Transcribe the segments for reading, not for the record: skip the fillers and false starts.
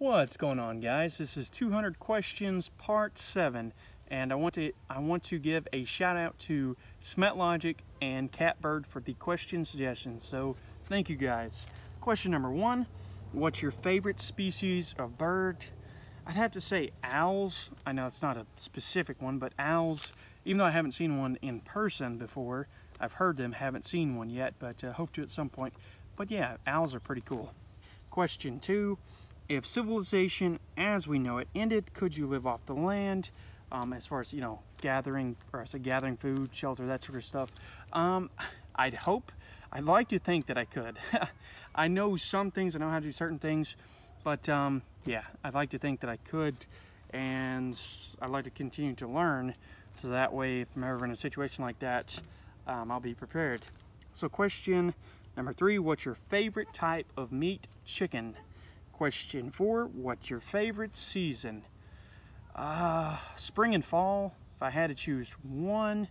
What's going on, guys? This is 200 Questions Part 7, and I want to give a shout out to SmetLogic and Catbird for the question suggestions. So thank you guys. Question number 1: what's your favorite species of bird? I'd have to say owls. I know it's not a specific one, but owls, even though I haven't seen one in person before, I've heard them, haven't seen one yet, but hope to at some point. But yeah, owls are pretty cool. Question 2: if civilization as we know it ended, could you live off the land? As far as, gathering food, shelter, that sort of stuff. I'd like to think that I could. I know some things, I know how to do certain things, but yeah, I'd like to think that I could, and I'd like to continue to learn, so that way if I'm ever in a situation like that, I'll be prepared. So question number 3: what's your favorite type of meat? Chicken. Question 4: what's your favorite season? Spring and fall. If I had to choose one,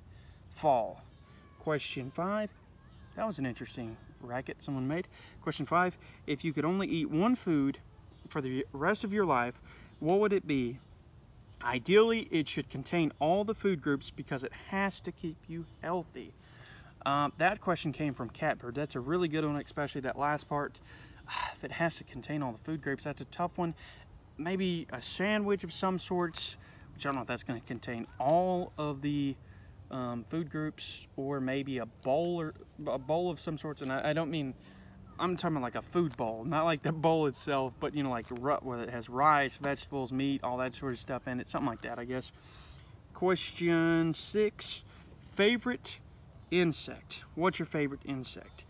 fall. Question 5: that was an interesting racket someone made. Question 5: if you could only eat one food for the rest of your life, what would it be? Ideally, it should contain all the food groups because it has to keep you healthy. That question came from Catbird. That's a really good one, especially that last part. If it has to contain all the food groups, that's a tough one. Maybe a sandwich of some sorts, which I don't know if that's going to contain all of the food groups, or maybe a bowl of some sorts. And I don't mean, I'm talking about like a food bowl, not like the bowl itself, but like where it has rice, vegetables, meat, all that sort of stuff in it, something like that, I guess. Question 6: favorite insect. What's your favorite insect?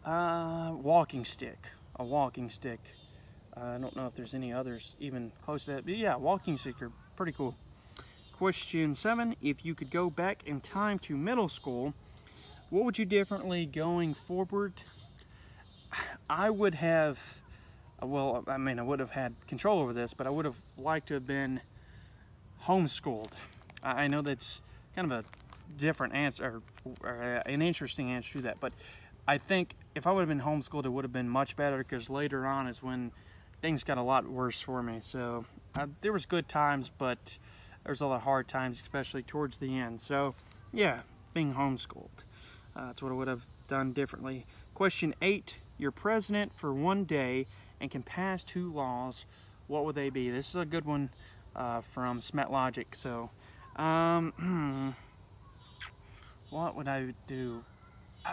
Walking stick. A walking stick. I don't know if there's any others even close to that, but yeah, walking stick are pretty cool. Question 7: if you could go back in time to middle school, what would you differently going forward? I would have, well, I mean, I would have had control over this, but I would have liked to have been homeschooled. I know that's kind of a different answer, or an interesting answer to that, but I think if I would have been homeschooled, it would have been much better, because later on is when things got a lot worse for me. So there was good times, but there was a lot of hard times, especially towards the end. So yeah, being homeschooled, that's what I would have done differently. Question 8: you're president for one day and can pass 2 laws. What would they be? This is a good one from SmetLogic. So what would I do?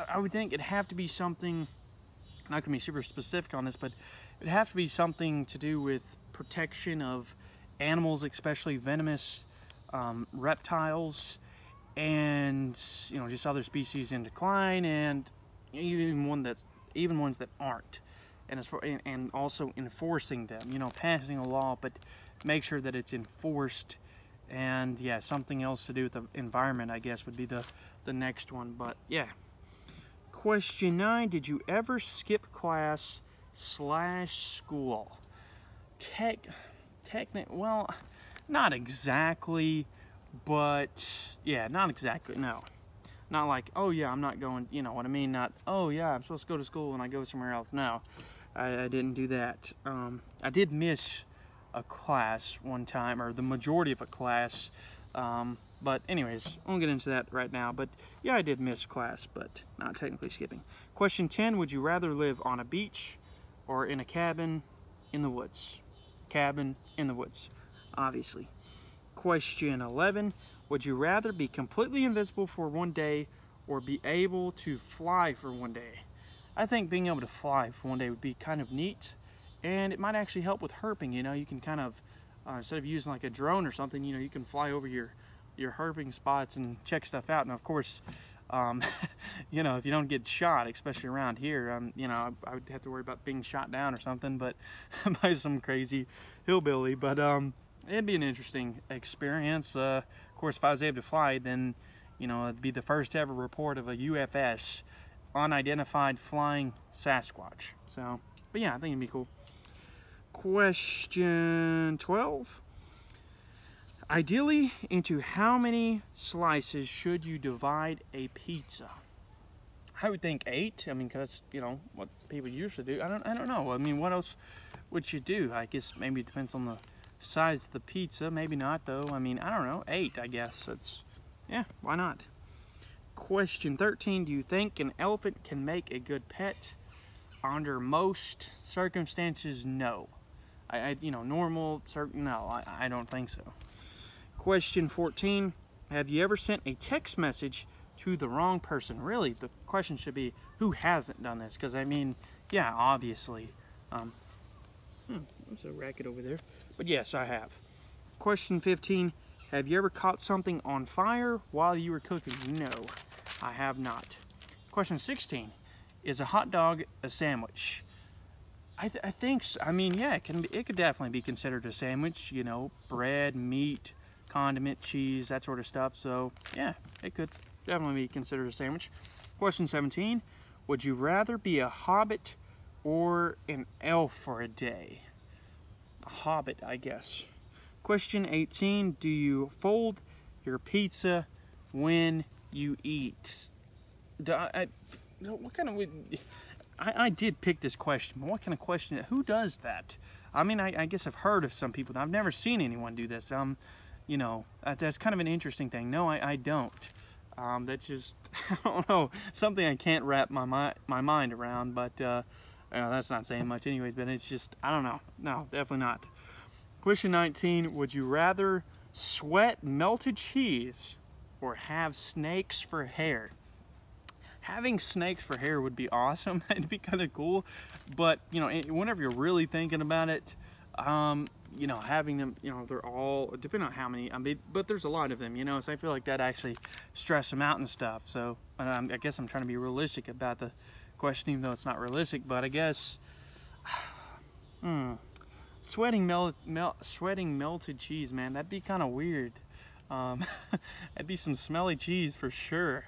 I would think it'd have to be something, not gonna be super specific on this, but it'd have to be something to do with protection of animals, especially venomous reptiles, and just other species in decline, and even ones that aren't. And also enforcing them. Passing a law, but make sure that it's enforced. And yeah, something else to do with the environment, I guess, would be the next one. But yeah. Question 9: did you ever skip class / school? Well, not exactly, but yeah, not exactly, no. Not like, oh yeah, I'm not going, you know what I mean? Not, oh yeah, I'm supposed to go to school and I go somewhere else. No, I didn't do that. I did miss a class one time, or the majority of a class, but anyways, I won't get into that right now. But yeah, I did miss class, but not technically skipping. Question 10: would you rather live on a beach or in a cabin in the woods? Cabin in the woods, obviously. Question 11: would you rather be completely invisible for one day or be able to fly for one day? I think being able to fly for one day would be kind of neat, and it might actually help with herping. You can kind of, instead of using like a drone or something, you can fly over your herping spots and check stuff out. And of course, if you don't get shot, especially around here, I would have to worry about being shot down or something, but by some crazy hillbilly. But it'd be an interesting experience. Of course, if I was able to fly, then it'd be the first ever report of a UFS, unidentified flying Sasquatch. So, but yeah, I think it'd be cool. Question 12: ideally, into how many slices should you divide a pizza? I would think 8. I mean, because that's what people usually do. I don't know. I mean, what else would you do? I guess maybe it depends on the size of the pizza. Maybe not, though. I mean, I don't know. 8, I guess. That's, yeah, why not? Question 13. Do you think an elephant can make a good pet? Under most circumstances, no. You know, normal, no, I don't think so. Question 14. Have you ever sent a text message to the wrong person? Really, the question should be, who hasn't done this? Because, I mean, yeah, obviously. There's a racket over there. But yes, I have. Question 15. Have you ever caught something on fire while you were cooking? No, I have not. Question 16. Is a hot dog a sandwich? I think so. I mean, yeah, it could definitely be considered a sandwich. You know, bread, meat, condiment, cheese, that sort of stuff. So, yeah, it could definitely be considered a sandwich. Question 17. Would you rather be a hobbit or an elf for a day? A hobbit, I guess. Question 18. Do you fold your pizza when you eat? What kind of... I did pick this question, but what kind of question? Who does that? I mean, I guess I've heard of some people. I've never seen anyone do this. You know, that's kind of an interesting thing. No, I don't. That's just, I don't know, something I can't wrap my mind around, but that's not saying much anyways, but it's just, I don't know. No, definitely not. Question 19, would you rather sweat melted cheese or have snakes for hair? Having snakes for hair would be awesome. It'd be kind of cool, but, you know, whenever you're really thinking about it, you know, having them, you know, they're all, depending on how many, I mean, but there's a lot of them, you know, so I feel like that actually stress them out and stuff. So I guess I'm trying to be realistic about the question, even though it's not realistic, but I guess, sweating melted cheese, man, that'd be kind of weird. That'd be some smelly cheese for sure.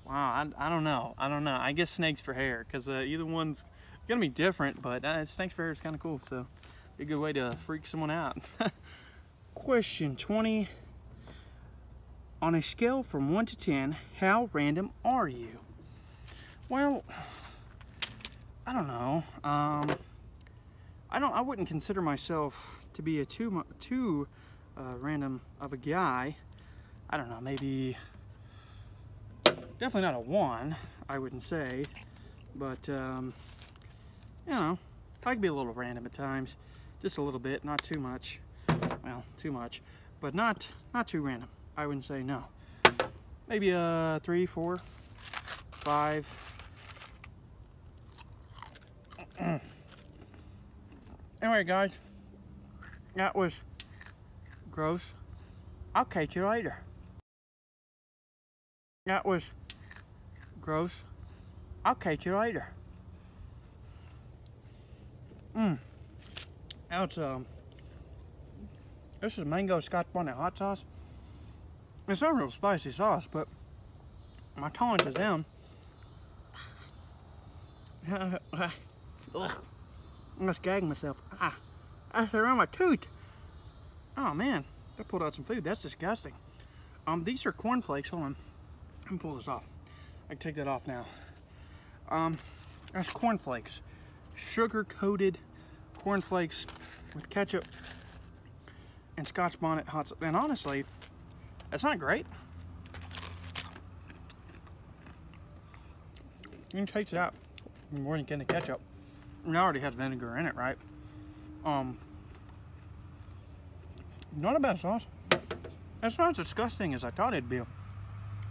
Wow, I don't know. I guess snakes for hair, because either one's gonna be different, but snakes for hair is kind of cool, so be a good way to freak someone out. Question 20. On a scale from 1 to 10, how random are you? Well, I don't know. I wouldn't consider myself to be a too random of a guy. I don't know, maybe definitely not a 1, I wouldn't say, but you know, I can be a little random at times, just a little bit, not too much. Well, too much, but not too random. I wouldn't say no. Maybe a 3, 4, 5. Anyway, guys, that was gross. I'll catch you later. That was gross. I'll catch you later. Now it's this is mango scotch bonnet hot sauce. It's not real spicy sauce, but my tolerance is down. I'm just gagging myself. That's around my tooth. Oh man, I pulled out some food. That's disgusting. These are cornflakes. Hold on. Let me pull this off. I can take that off now. That's cornflakes. Sugar-coated cornflakes with ketchup and Scotch bonnet hot sauce. And honestly, that's not great. You can taste it out more than you can the ketchup. It already has vinegar in it, right? Not a bad sauce. It's not as disgusting as I thought it'd be.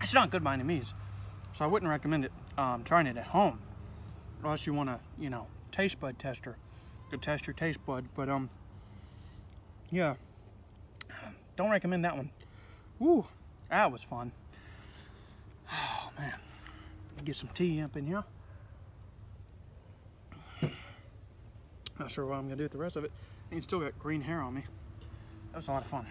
It's not good by any means, so I wouldn't recommend it. Trying it at home, unless you want to, you know, taste bud tester, to test your taste bud. But yeah, don't recommend that one. Woo, that was fun. Oh man, get some tea up in here. Not sure what I'm gonna do with the rest of it. I still got green hair on me. That was a lot of fun.